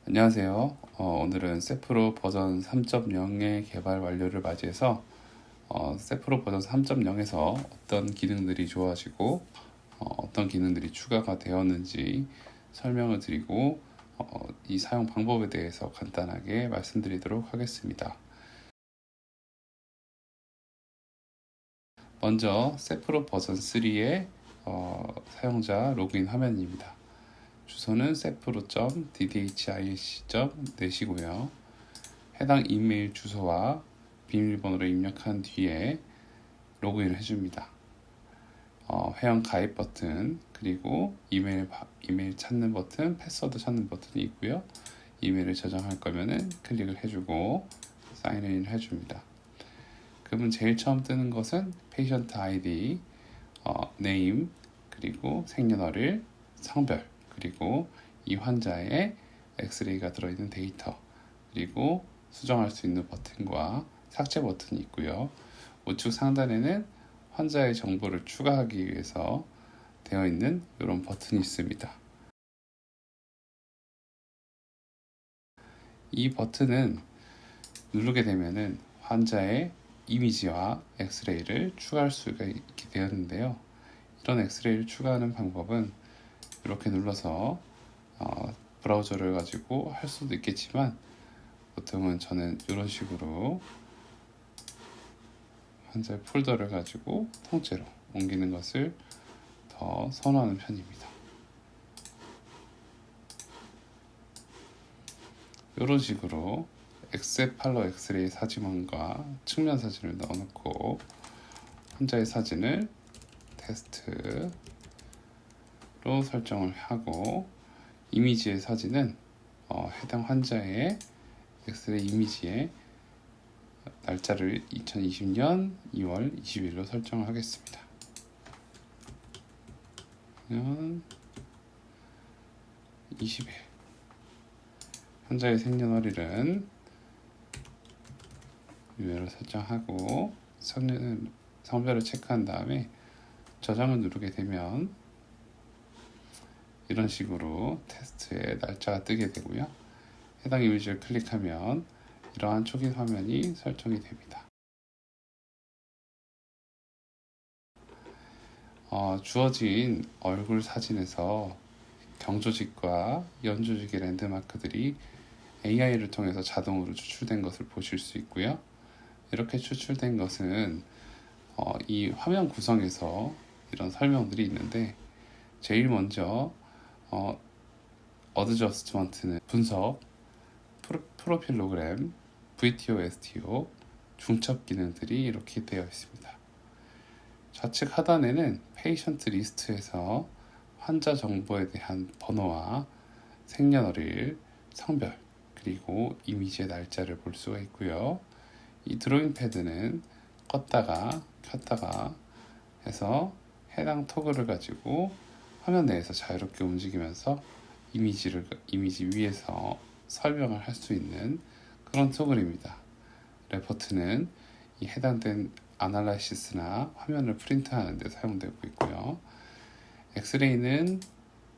안녕하세요. 오늘은 세프로 버전 3.0의 개발 완료를 맞이해서 세프로 버전 3.0에서 어떤 기능들이 좋아지고 어떤 기능들이 추가가 되었는지 설명을 드리고 이 사용 방법에 대해서 간단하게 말씀드리도록 하겠습니다. 먼저 세프로 버전 3의 사용자 로그인 화면입니다. 주소는 sepro.ddhic.net이고요. 해당 이메일 주소와 비밀번호를 입력한 뒤에 로그인을 해줍니다. 회원 가입 버튼, 그리고 이메일 찾는 버튼, 패스워드 찾는 버튼이 있고요. 이메일을 저장할 거면은 클릭을 해주고 사인인 해줍니다. 그러면 제일 처음 뜨는 것은 페이션트 아이디, 네임, 그리고 생년월일, 성별, 그리고 이 환자의 엑스레이가 들어있는 데이터, 그리고 수정할 수 있는 버튼과 삭제 버튼이 있고요. 우측 상단에는 환자의 정보를 추가하기 위해서 되어 있는 이런 버튼이 있습니다. 이 버튼은 누르게 되면은 환자의 이미지와 엑스레이를 추가할 수가 있게 되었는데요. 이런 엑스레이를 추가하는 방법은 이렇게 눌러서 브라우저를 가지고 할 수도 있겠지만 보통은 저는 이런 식으로 환자의 폴더를 가지고 통째로 옮기는 것을 더 선호하는 편입니다. 이런 식으로 엑세팔로 엑스레이 사진원과 측면 사진을 넣어놓고 환자의 사진을 테스트로 설정을 하고 이미지의 사진은 해당 환자의 엑스레이 이미지의 날짜를 2020년 2월 20일로 설정을 하겠습니다. 20일 환자의 생년월일은 유효로 설정하고 성별을 체크한 다음에 저장을 누르게 되면 이런 식으로 테스트의 날짜가 뜨게 되고요. 해당 이미지를 클릭하면 이러한 초기 화면이 설정이 됩니다. 주어진 얼굴 사진에서 경조직과 연조직의 랜드마크들이 AI를 통해서 자동으로 추출된 것을 보실 수 있고요. 이렇게 추출된 것은 이 화면 구성에서 이런 설명들이 있는데 제일 먼저 어드저스트먼트는 분석, 프로필로그램, VTO, STO, 중첩 기능들이 이렇게 되어 있습니다. 좌측 하단에는 페이션트 리스트에서 환자 정보에 대한 번호와 생년월일, 성별, 그리고 이미지의 날짜를 볼 수가 있고요. 이 드로잉 패드는 껐다가 켰다가 해서 해당 토글을 가지고 화면 내에서 자유롭게 움직이면서 이미지 위에서 설명을 할 수 있는 그런 토글입니다. 레포트는 이 해당된 아날라이시스나 화면을 프린트하는 데 사용되고 있고요. 엑스레이는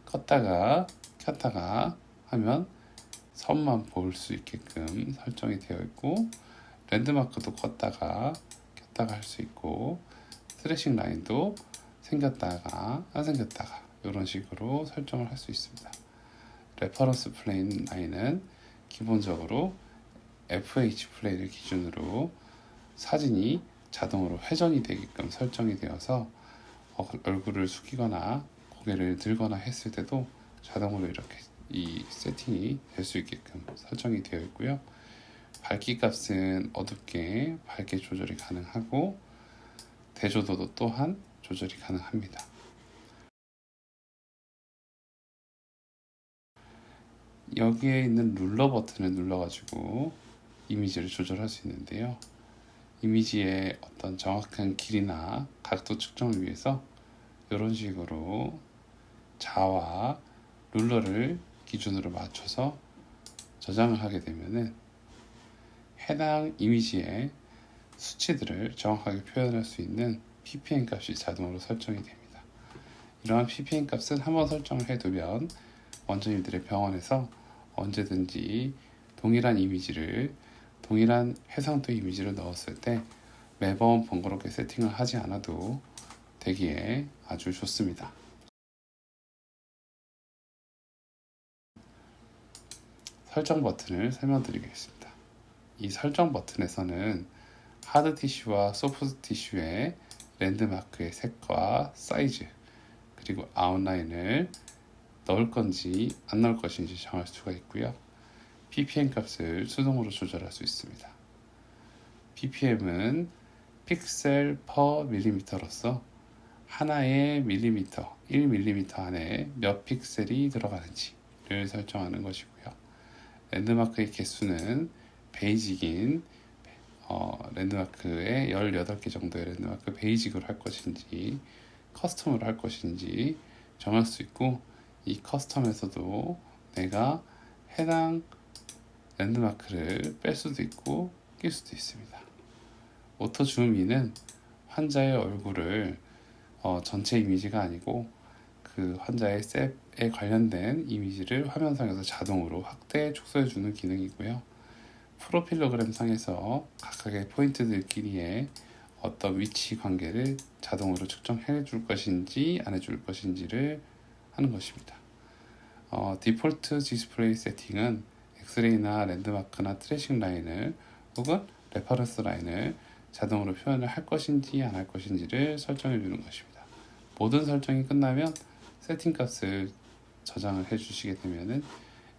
껐다가 켰다가 하면 선만 볼 수 있게끔 설정이 되어 있고 랜드마크도 껐다가 켰다가 할 수 있고 트래싱 라인도 생겼다가 안 생겼다가 이런 식으로 설정을 할 수 있습니다. 레퍼런스 플레인 라인은 기본적으로 FH 플레이를 기준으로 사진이 자동으로 회전이 되게끔 설정이 되어서 얼굴을 숙이거나 고개를 들거나 했을 때도 자동으로 이렇게 이 세팅이 될 수 있게끔 설정이 되어 있고요. 밝기 값은 어둡게 밝게 조절이 가능하고 대조도도 또한 조절이 가능합니다. 여기에 있는 룰러 버튼을 눌러가지고 이미지를 조절할 수 있는데요. 이미지의 어떤 정확한 길이나 각도 측정을 위해서 이런 식으로 자와 룰러를 기준으로 맞춰서 저장을 하게 되면은 해당 이미지의 수치들을 정확하게 표현할 수 있는 ppm 값이 자동으로 설정이 됩니다. 이러한 ppm 값은 한번 설정을 해두면 원장님들의 병원에서 언제든지 동일한 이미지를, 동일한 해상도 이미지를 넣었을 때 매번 번거롭게 세팅을 하지 않아도 되기에 아주 좋습니다. 설정 버튼을 설명드리겠습니다. 이 설정 버튼에서는 하드 티슈와 소프트 티슈의 랜드마크의 색과 사이즈, 그리고 아웃라인을 넣을 건지 안 넣을 것인지 정할 수가 있고요. ppm 값을 수동으로 조절할 수 있습니다. ppm은 픽셀 퍼 밀리미터로서 하나의 밀리미터, 1밀리미터 안에 몇 픽셀이 들어가는지를 설정하는 것이고요. 랜드마크의 개수는 베이직인 랜드마크의 18개 정도의 랜드마크 베이직으로 할 것인지 커스텀으로 할 것인지 정할 수 있고, 이 커스텀에서도 내가 해당 랜드마크를 뺄 수도 있고 낄 수도 있습니다. 오토 줌인은 환자의 얼굴을 전체 이미지가 아니고 그 환자의 셋에 관련된 이미지를 화면상에서 자동으로 확대, 축소해 주는 기능이고요. 프로필로그램 상에서 각각의 포인트들끼리의 어떤 위치 관계를 자동으로 측정해 줄 것인지 안 해줄 것인지를 하는 것입니다. 디폴트 디스플레이 세팅은 엑스레이나 랜드마크나 트래싱 라인을 혹은 레퍼런스 라인을 자동으로 표현을 할 것인지 안 할 것인지를 설정해 주는 것입니다. 모든 설정이 끝나면 세팅 값을 저장을 해 주시게 되면은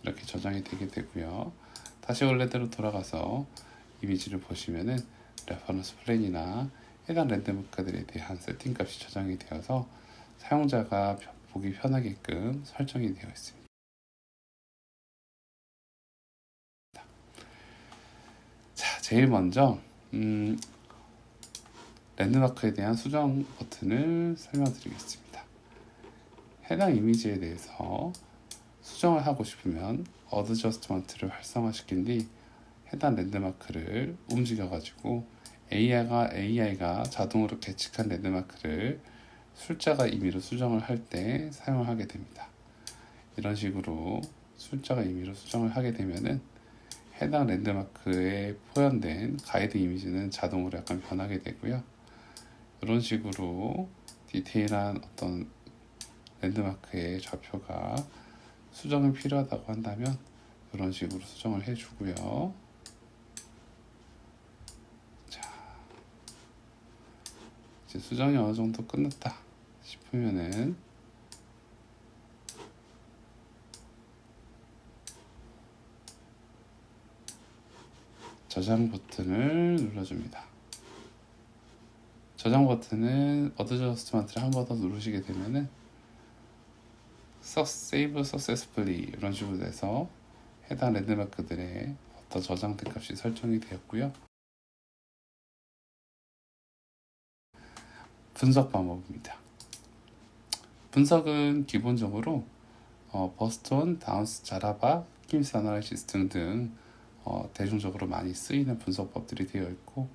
이렇게 저장이 되게 되고요. 다시 원래대로 돌아가서 이미지를 보시면은 레퍼런스 플랜이나 해당 랜드마크들에 대한 세팅 값이 저장이 되어서 사용자가 보기 편하게끔 설정이 되어 있습니다. 자, 제일 먼저 랜드마크에 대한 수정 버튼을 설명드리겠습니다. 해당 이미지에 대해서 수정을 하고 싶으면 어드저스트먼트를 활성화시킨 뒤 해당 랜드마크를 움직여가지고 AI가 자동으로 계측한 랜드마크를 숫자가 임의로 수정을 할 때 사용을 하게 됩니다. 이런 식으로 숫자가 임의로 수정을 하게 되면은 해당 랜드마크에 포함된 가이드 이미지는 자동으로 약간 변하게 되고요. 이런 식으로 디테일한 어떤 랜드마크의 좌표가 수정이 필요하다고 한다면 이런 식으로 수정을 해주고요. 자, 이제 수정이 어느 정도 끝났다 싶으면은 저장 버튼을 눌러줍니다. 저장 버튼은 어드저스트먼트를 한 번 더 누르시게 되면은 Save Successfully 이런 식으로 돼서 해당 랜드마크들의 어떤 저장된 값이 설정이 되었고요. 분석 방법입니다. 분석은 기본적으로 버스턴, 다운스, 자라바, 김스 아나라이시스 등등 대중적으로 많이 쓰이는 분석법들이 되어 있고,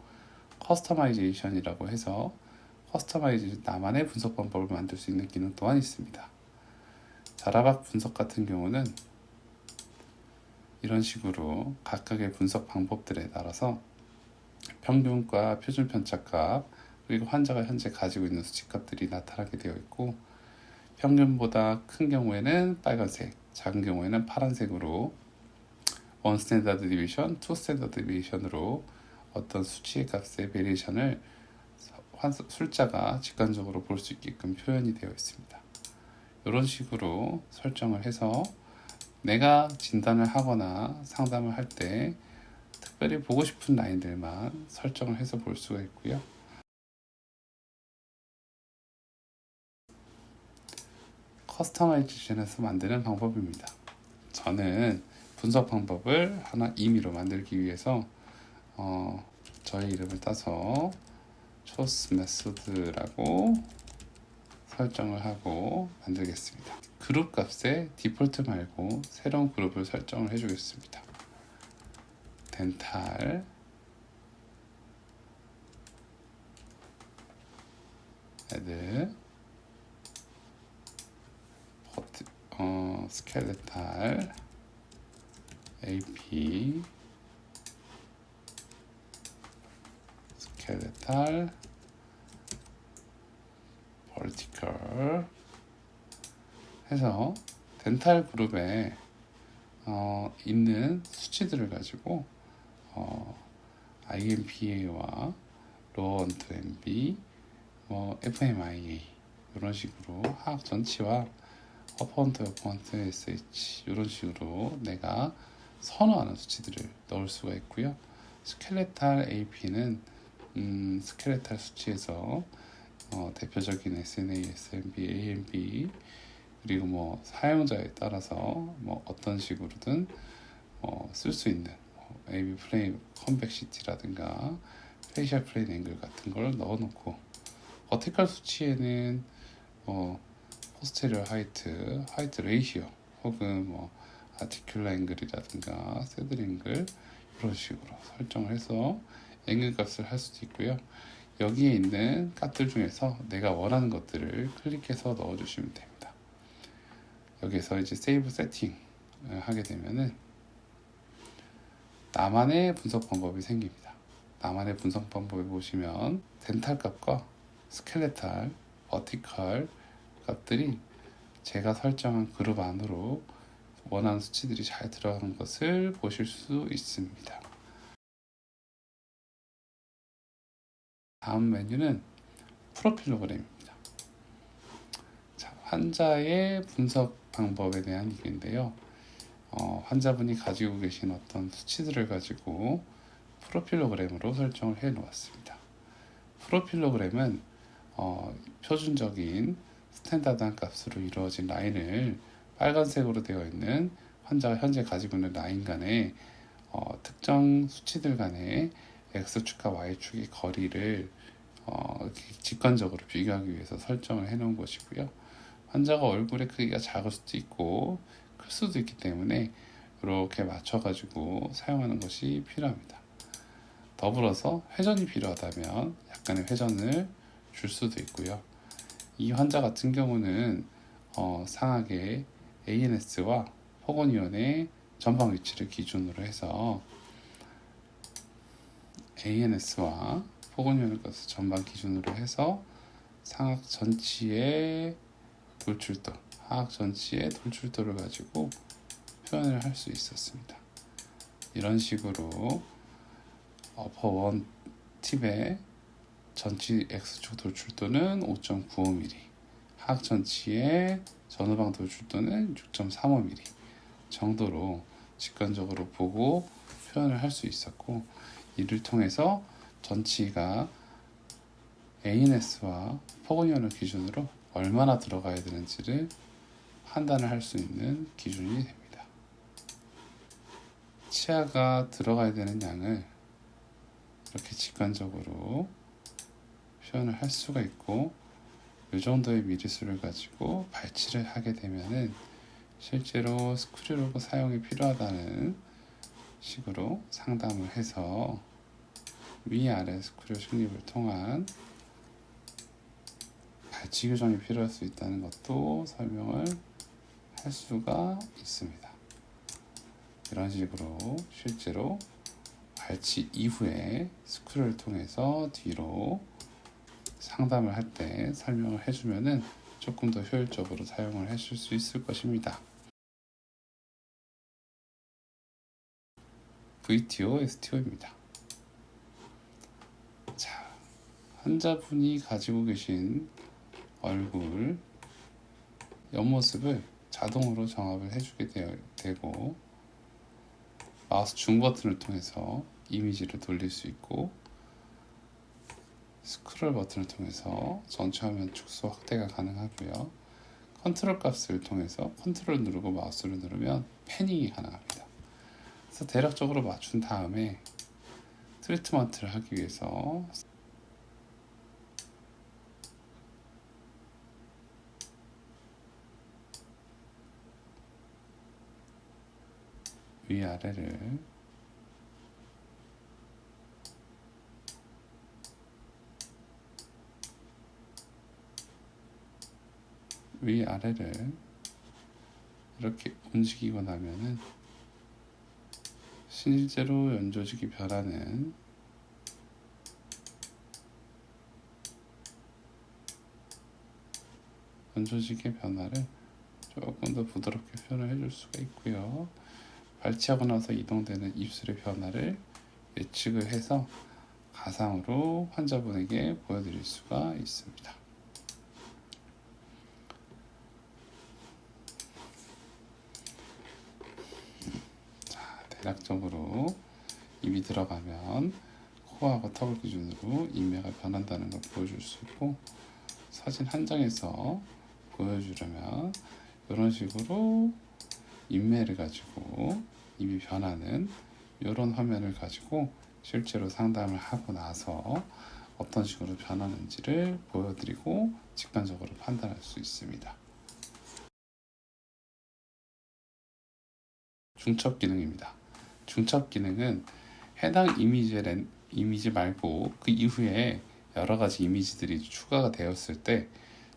커스터마이제이션이라고 해서 나만의 분석 방법을 만들 수 있는 기능 또한 있습니다. 자라박 분석 같은 경우는 이런 식으로 각각의 분석 방법들에 따라서 평균과 표준 편차값, 그리고 환자가 현재 가지고 있는 수치값들이 나타나게 되어 있고, 평균보다 큰 경우에는 빨간색, 작은 경우에는 파란색으로 1 스탠다드 디비전, 2 스탠다드 디비전으로 어떤 수치의 값의 베리에이션을 숫자가 직관적으로 볼 수 있게끔 표현이 되어 있습니다. 이런 식으로 설정을 해서 내가 진단을 하거나 상담을 할 때 특별히 보고 싶은 라인들만 설정을 해서 볼 수가 있고요. 커스터마이제이션에서 만드는 방법입니다. 저는 분석 방법을 하나 임의로 만들기 위해서 저의 이름을 따서 초스 메소드라고 설정을 하고 만들겠습니다. 그룹 값에 디폴트 말고 새로운 그룹을 설정을 해주겠습니다. 덴탈 애드 스켈레탈 AP 스켈레탈 버티컬 해서 덴탈 그룹에 있는 수치들을 가지고 IMPA와 로어 언트 MB, FMIA 이런 식으로 하악 전치와 어퍼언트, 어퍼언트, SH 이런 식으로 내가 선호하는 수치들을 넣을 수가 있고요. 스켈레탈 AP는 스켈레탈 수치에서 대표적인 SNA, SNB, AMB 그리고 사용자에 따라서 어떤 식으로든 쓸 수 있는 AB 플레인 컨벡시티라든가 페이셜 플레인 앵글 같은 걸 넣어놓고 버티컬 수치에는 포스테리어 하이트 레이시오 혹은 아티큘라 앵글이라든가 새들 앵글 이런 식으로 설정을 해서 앵글 값을 할 수도 있고요. 여기에 있는 값들 중에서 내가 원하는 것들을 클릭해서 넣어주시면 됩니다. 여기서 이제 세이브 세팅 하게 되면은 나만의 분석 방법이 생깁니다. 나만의 분석 방법에 보시면 덴탈 값과 스켈레탈, 버티컬 값들이 제가 설정한 그룹 안으로 원하는 수치들이 잘 들어간 것을 보실 수 있습니다. 다음 메뉴는 프로필로그램입니다. 자, 환자의 분석 방법에 대한 얘기인데요. 환자분이 가지고 계신 어떤 수치들을 가지고 프로필로그램으로 설정을 해 놓았습니다. 프로필로그램은 표준적인 스탠다드한 값으로 이루어진 라인을 빨간색으로 되어 있는 환자가 현재 가지고 있는 라인 간의 특정 수치들 간의 X축과 Y축의 거리를 직관적으로 비교하기 위해서 설정을 해 놓은 것이고요. 환자가 얼굴의 크기가 작을 수도 있고 클 수도 있기 때문에 이렇게 맞춰가지고 사용하는 것이 필요합니다. 더불어서 회전이 필요하다면 약간의 회전을 줄 수도 있고요. 이 환자 같은 경우는 상하게 ANS와 포고니온의 전방 위치를 기준으로 해서 ANS와 포고니온의 것을 전방 기준으로 해서 상악 전치의 돌출도, 하악 전치의 돌출도를 가지고 표현을 할 수 있었습니다. 이런 식으로 어퍼 원 팁의 전치 X축 돌출도는 5.95mm, 하악 전치의 전후방 돌출도는 6.35mm 정도로 직관적으로 보고 표현을 할 수 있었고, 이를 통해서 전치가 ANS와 포고니온을 기준으로 얼마나 들어가야 되는지를 판단을 할 수 있는 기준이 됩니다. 치아가 들어가야 되는 양을 이렇게 직관적으로 표현을 할 수가 있고, 이 정도의 미리수를 가지고 발치를 하게 되면은 실제로 스크류로그 사용이 필요하다는 식으로 상담을 해서 위아래 스크류 식립을 통한 발치 교정이 필요할 수 있다는 것도 설명을 할 수가 있습니다. 이런 식으로 실제로 발치 이후에 스크류를 통해서 뒤로 상담을 할 때 설명을 해주면은 조금 더 효율적으로 사용을 하실 수 있을 것입니다. VTO, STO입니다. 자, 환자분이 가지고 계신 얼굴 옆모습을 자동으로 정합을 해주게 되고, 마우스 중 버튼을 통해서 이미지를 돌릴 수 있고, 스크롤 버튼을 통해서 전체 화면 축소 확대가 가능하고요. 컨트롤 값을 통해서 컨트롤 누르고 마우스를 누르면 패닝이 가능합니다. 그래서 대략적으로 맞춘 다음에 트리트먼트를 하기 위해서 위아래를 이렇게 움직이고 나면은 실제로 연조직이 변하는 연조직의 변화를 조금 더 부드럽게 표현을 해줄 수가 있고요. 발치하고 나서 이동되는 입술의 변화를 예측을 해서 가상으로 환자분에게 보여드릴 수가 있습니다. 자, 대략적으로 입이 들어가면 코하고 턱을 기준으로 인매가 변한다는 걸 보여줄 수 있고, 사진 한 장에서 보여주려면 이런 식으로 인매를 가지고 입이 변하는 이런 화면을 가지고 실제로 상담을 하고 나서 어떤 식으로 변하는지를 보여드리고 직관적으로 판단할 수 있습니다. 중첩 기능입니다. 중첩 기능은 해당 이미지 말고 그 이후에 여러 가지 이미지들이 추가가 되었을 때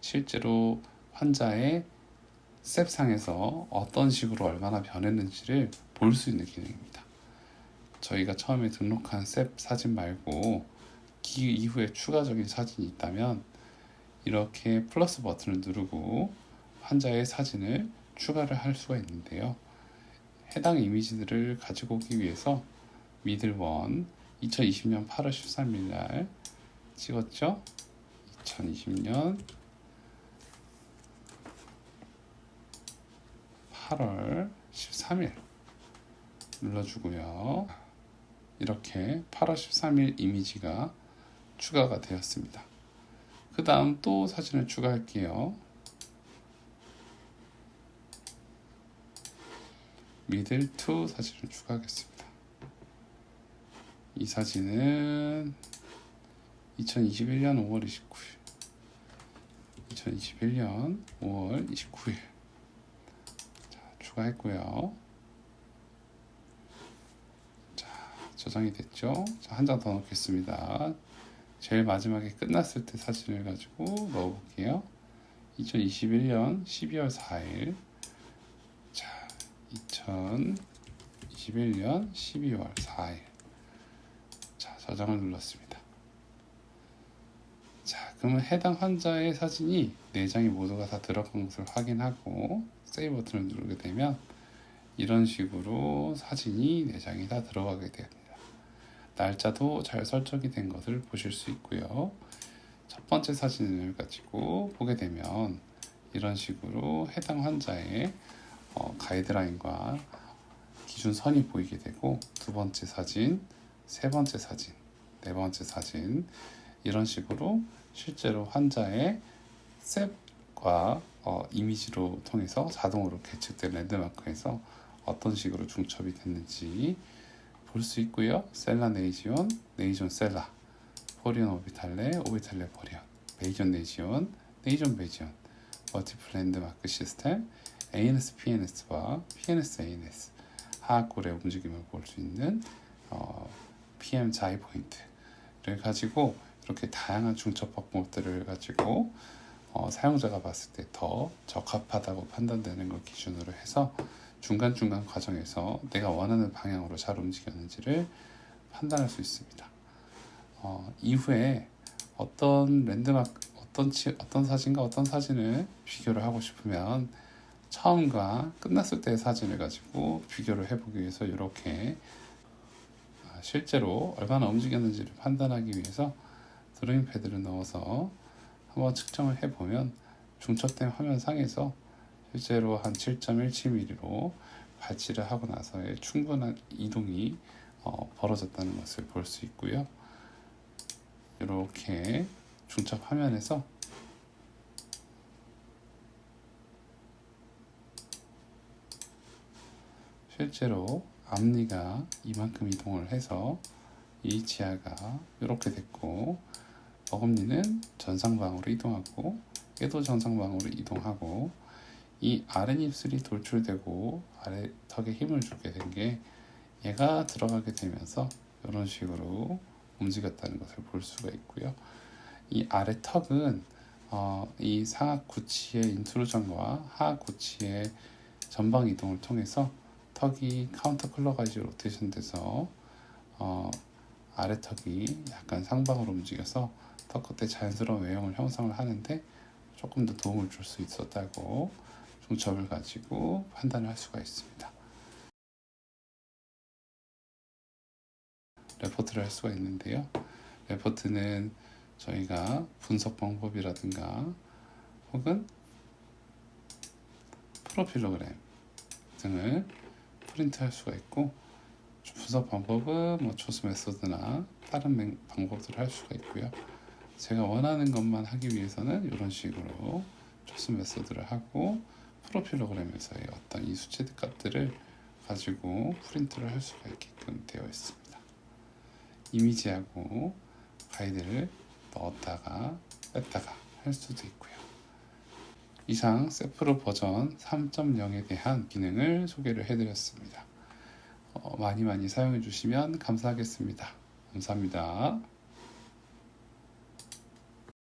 실제로 환자의 셉상에서 어떤 식으로 얼마나 변했는지를 볼 수 있는 기능입니다. 저희가 처음에 등록한 셉 사진 말고 그 이후에 추가적인 사진이 있다면 이렇게 플러스 버튼을 누르고 환자의 사진을 추가를 할 수가 있는데요. 해당 이미지들을 가지고 오기 위해서 미들원 2020년 8월 13일 날 찍었죠? 2020년 8월 13일 눌러주고요. 이렇게 8월 13일 이미지가 추가가 되었습니다. 그 다음 또 사진을 추가할게요. 미들 2 사진을 추가하겠습니다. 이 사진은 2021년 5월 29일 2021년 5월 29일 자, 추가했고요. 자, 저장이 됐죠? 자, 한 장 더 넣겠습니다. 제일 마지막에 끝났을 때 사진을 가지고 넣어볼게요. 2021년 12월 4일 자, 2021년 12월 4일 자, 저장을 눌렀습니다. 자, 그러면 해당 환자의 사진이 4장이 모두가 다 들어간 것을 확인하고 세이브 버튼을 누르게 되면 이런 식으로 사진이 4장이 다 들어가게 됩니다. 날짜도 잘 설정이 된 것을 보실 수 있고요. 첫 번째 사진을 가지고 보게 되면 이런 식으로 해당 환자의 가이드라인과 기준선이 보이게 되고, 두 번째 사진, 세 번째 사진, 네 번째 사진 이런 식으로 실제로 환자의 셉과 이미지로 통해서 자동으로 계측된 랜드마크에서 어떤 식으로 중첩이 됐는지 볼 수 있고요. 셀라 네이지온, 네이존 셀라, 포리온 오비탈레, 오비탈레 포리온, 베이존 네이지온, 네이존 베이지온, 멀티플 랜드마크 시스템, ANS PNS와 PNS ANS 하악골의 움직임을 볼 수 있는 PM 자이 포인트를 가지고 이렇게 다양한 중첩 방법들을 가지고 사용자가 봤을 때 더 적합하다고 판단되는 걸 기준으로 해서 중간중간 과정에서 내가 원하는 방향으로 잘 움직였는지를 판단할 수 있습니다. 이후에 어떤 랜드마크, 어떤 사진과 어떤 사진을 비교를 하고 싶으면 처음과 끝났을 때의 사진을 가지고 비교를 해보기 위해서 이렇게 실제로 얼마나 움직였는지를 판단하기 위해서 드로잉 패드를 넣어서 한번 측정을 해보면 중첩된 화면상에서 실제로 한 7.17mm로 발치를 하고 나서의 충분한 이동이 벌어졌다는 것을 볼 수 있고요. 이렇게 중첩 화면에서 실제로 앞니가 이만큼 이동을 해서 이 지하가 이렇게 됐고, 어금니는 전상방으로 이동하고 얘도 전상방으로 이동하고, 이 아랫입술이 돌출되고 아래 턱에 힘을 주게 된 게 얘가 들어가게 되면서 이런 식으로 움직였다는 것을 볼 수가 있고요. 이 아래 턱은 이 상악 구치의 인트루전과 하악 구치의 전방 이동을 통해서 턱이 카운터 클럭까지 로테이션 돼서 아래 턱이 약간 상방으로 움직여서 턱 끝에 자연스러운 외형을 형성을 하는데 조금 더 도움을 줄 수 있었다고 중첩을 가지고 판단을 할 수가 있습니다. 레포트를 할 수가 있는데요. 레포트는 저희가 분석 방법이라든가 혹은 프로필로그램 등을 프린트할 수가 있고, 분석 방법은 뭐 초스 메소드나 다른 방법들을 할 수가 있고요. 제가 원하는 것만 하기 위해서는 이런 식으로 초스 메소드를 하고 프로필로그램에서의 어떤 이 수치드 값들을 가지고 프린트를 할 수가 있게끔 되어 있습니다. 이미지하고 가이드를 넣었다가 뺐다가 할 수도 있고요. 이상 세프로 버전 3.0에 대한 기능을 소개를 해드렸습니다. 많이 사용해 주시면 감사하겠습니다. 감사합니다.